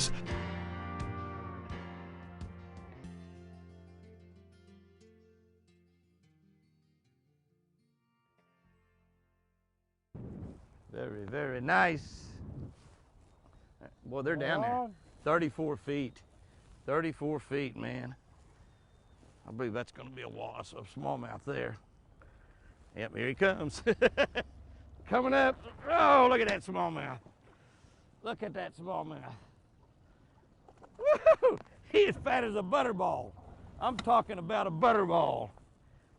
Outdoors. Very, very nice. Boy, they're down there. 34 feet. 34 feet, man. I believe that's going to be a wasp of smallmouth there. Yep, here he comes. Coming up. Oh, look at that smallmouth. Look at that smallmouth. Woo! He is fat as a butterball. I'm talking about a butterball.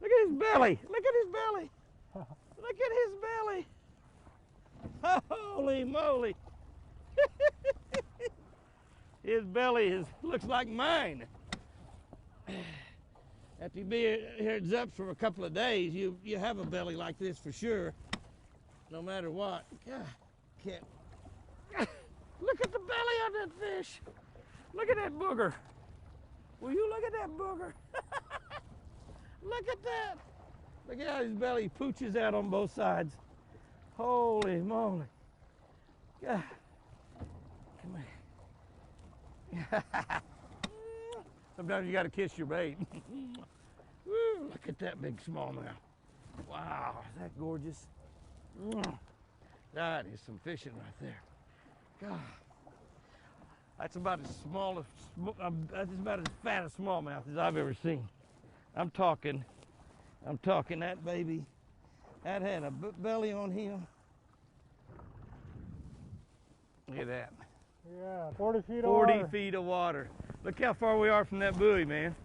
Look at his belly. Look at his belly. Look at his belly. Holy moly. His belly looks like mine. After you be here at Zups for a couple of days, you have a belly like this for sure, no matter what. God, can't. Look at the belly on that fish. Look at that booger. Will you look at that booger? Look at that. Look at how his belly pooches out on both sides. Holy moly. God. Come here. Sometimes you got to kiss your bait. Woo, look at that big smallmouth. Wow, is that gorgeous? That is some fishing right there. God, that's about as that's about as fat a smallmouth as I've ever seen. I'm talking that baby. That had a belly on him. Look at that. Yeah, 40 feet of 40 water. feet of water. Look how far we are from that buoy, man.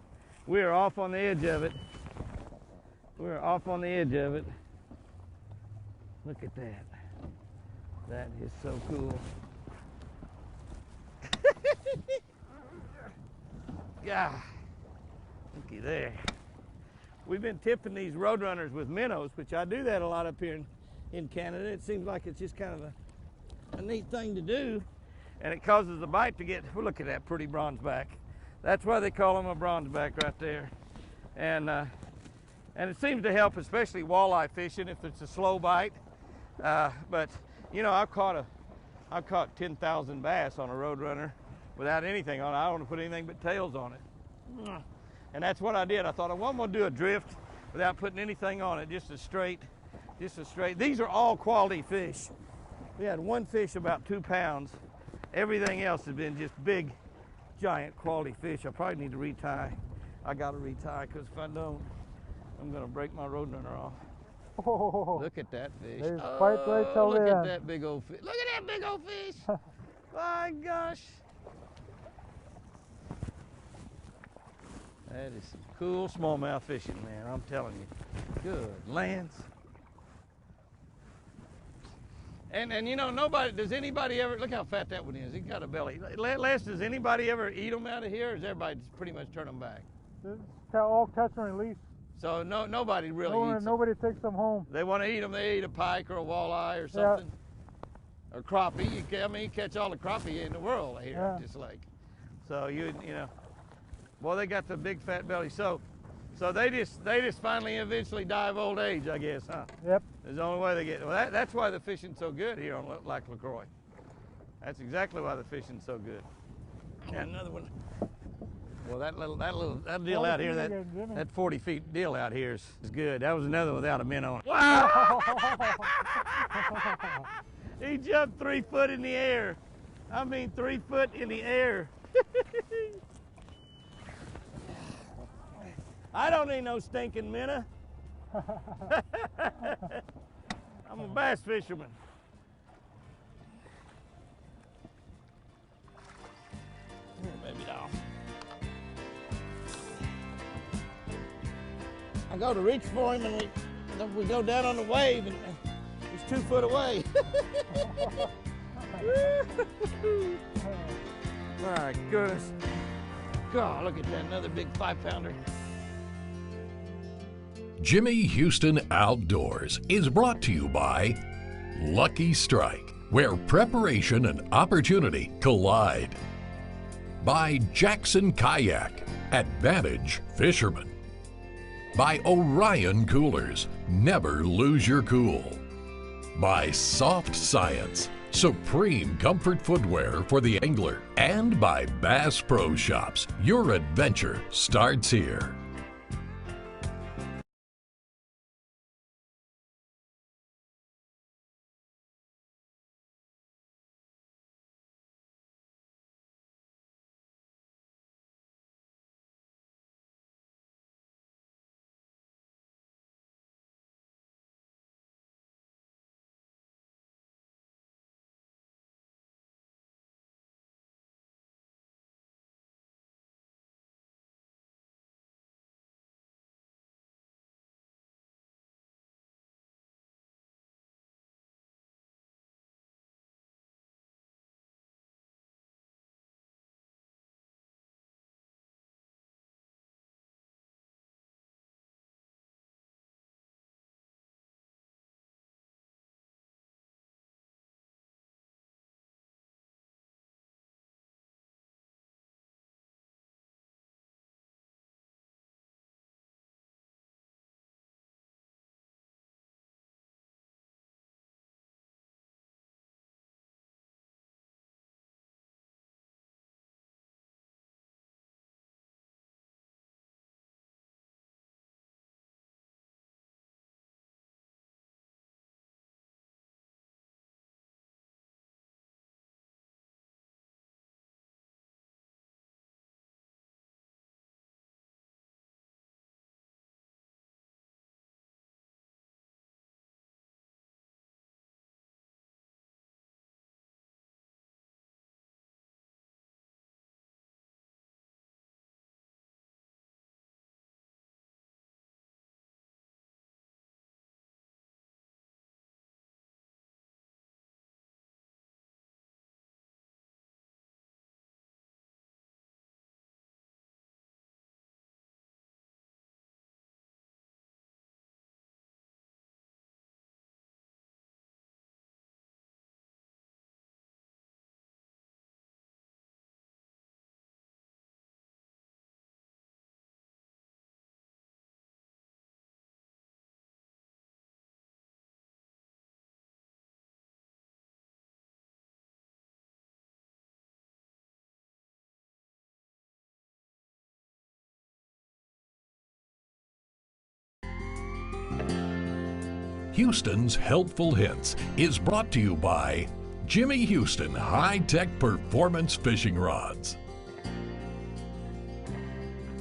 We are off on the edge of it. We're off on the edge of it. Look at that. That is so cool. God, looky there. We've been tipping these roadrunners with minnows, which I do that a lot up here in Canada. It seems like it's just kind of a neat thing to do. And it causes the bite to get, well, look at that pretty bronzeback. That's why they call them a bronzeback right there. And it seems to help, especially walleye fishing, if it's a slow bite. But you know, I've caught 10,000 bass on a roadrunner without anything on it. I don't want to put anything but tails on it. And that's what I did. I thought, well, I'm gonna do a drift without putting anything on it, just a straight. These are all quality fish. We had one fish about 2 pounds. Everything else has been just big, giant quality fish. I probably need to retie. I gotta retie, because if I don't, I'm gonna break my roadrunner off. Oh, Look at that fish. there's fight right till look the at end. that big old fish. Look at that big old fish. My gosh. That is some cool smallmouth fishing, man. I'm telling you. Good lands. And you know, does anybody ever, look how fat that one is. He's got a belly. Les, does anybody ever eat them out of here, or does everybody just pretty much turn them back? It's all catch and release. So nobody really eats them. Nobody takes them home. They want to eat them, they eat a pike or a walleye or something. Or crappie. You catch all the crappie in the world here at this lake. So you know, boy, they got the big fat belly. So they just finally eventually die of old age, I guess, huh? Yep. That's the only way they get. Well, that's why the fishing's so good here on Lake LaCroix. That's exactly why the fishing's so good. And another one. Well, that deal out here, that 40 feet deal out here is good. That was another one without a minnow on it. Wow! He jumped 3 foot in the air. I mean, 3 foot in the air. I don't need no stinking minnow. I'm a bass fisherman. Here, baby doll. I go to reach for him, and we go down on the wave, and he's 2 foot away. My goodness. God, look at that, another big 5-pounder. Jimmy Houston Outdoors is brought to you by Lucky Strike, where preparation and opportunity collide. By Jackson Kayak, Advantage Fisherman. By Orion Coolers, never lose your cool. By Soft Science, supreme comfort footwear for the angler, and by Bass Pro Shops. Your adventure starts here. Houston's Helpful Hints is brought to you by Jimmy Houston High-Tech Performance Fishing Rods.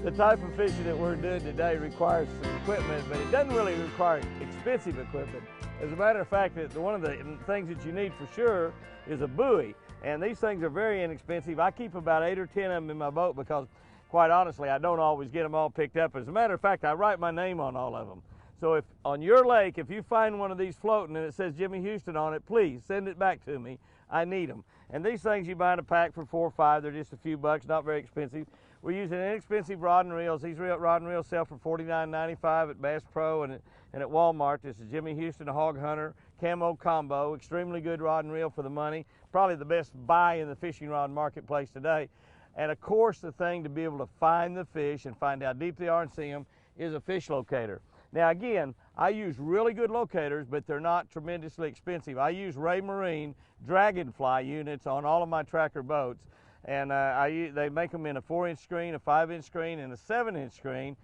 The type of fishing that we're doing today requires some equipment, but it doesn't really require expensive equipment. As a matter of fact, one of the things that you need for sure is a buoy, and these things are very inexpensive. I keep about 8 or 10 of them in my boat because, quite honestly, I don't always get them all picked up. As a matter of fact, I write my name on all of them. So if on your lake, if you find one of these floating and it says Jimmy Houston on it, please send it back to me. I need them. And these things you buy in a pack for $4 or $5. They're just a few bucks, not very expensive. We're using inexpensive rod and reels. These rod and reels sell for $49.95 at Bass Pro and at Walmart. This is Jimmy Houston Hog Hunter Camo Combo. Extremely good rod and reel for the money. Probably the best buy in the fishing rod marketplace today. And of course, the thing to be able to find the fish and find how deep they are and see them is a fish locator. Now again, I use really good locators, but they're not tremendously expensive. I use Ray Marine Dragonfly units on all of my tracker boats, and they make them in a 4-inch screen, a 5-inch screen, and a 7-inch screen.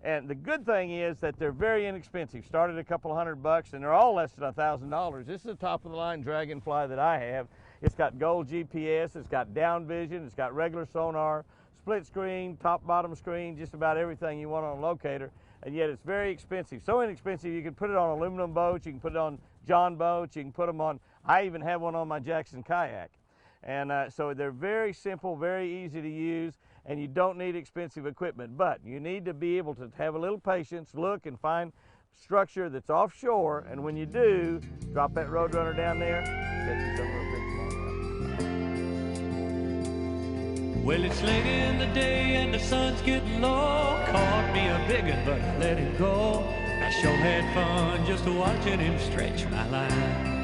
And the good thing is that they're very inexpensive. Started a couple $100, and they're all less than $1,000. This is the top of the line Dragonfly that I have. It's got gold GPS, it's got down vision, it's got regular sonar, split screen, top bottom screen, just about everything you want on a locator. And yet it's very expensive. So inexpensive you can put it on aluminum boats, you can put it on John boats, you can put them on, I even have one on my Jackson kayak. And so they're very simple, very easy to use, and you don't need expensive equipment. But you need to be able to have a little patience, look and find structure that's offshore, and when you do, drop that Roadrunner down there, catch you some little big smallmouth. Well, it's late in the day and the sun's getting low. Caught me a big one, but I let it go. I sure had fun just watching him stretch my line.